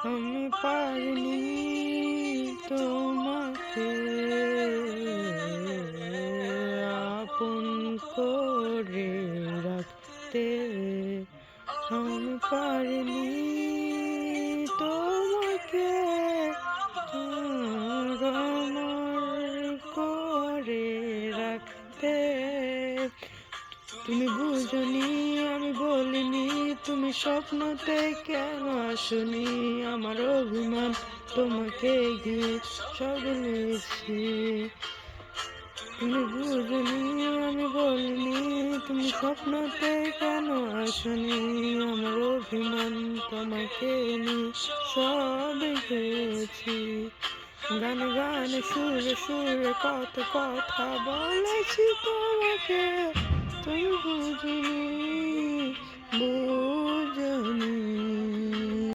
আমি পারিনি তোমাকে আপন করে রাখতে, আমি পারিনি তোমাকে আমার করে রাখতে। তুমি বুঝনি আমি বলিনি, তুমি স্বপ্নতে কেন আসনি, আমার অভিমান তোমাকে গিয়ে সব নিয়েছি। তুমি বুঝনি আমি বলিনি, তুমি স্বপ্নতে কেন আসনি, আমার অভিমান তোমাকে নিয়ে সব গেছি। গানে গানে সুরে সুরে কত কথা বলেছি তোমাকে, তুমি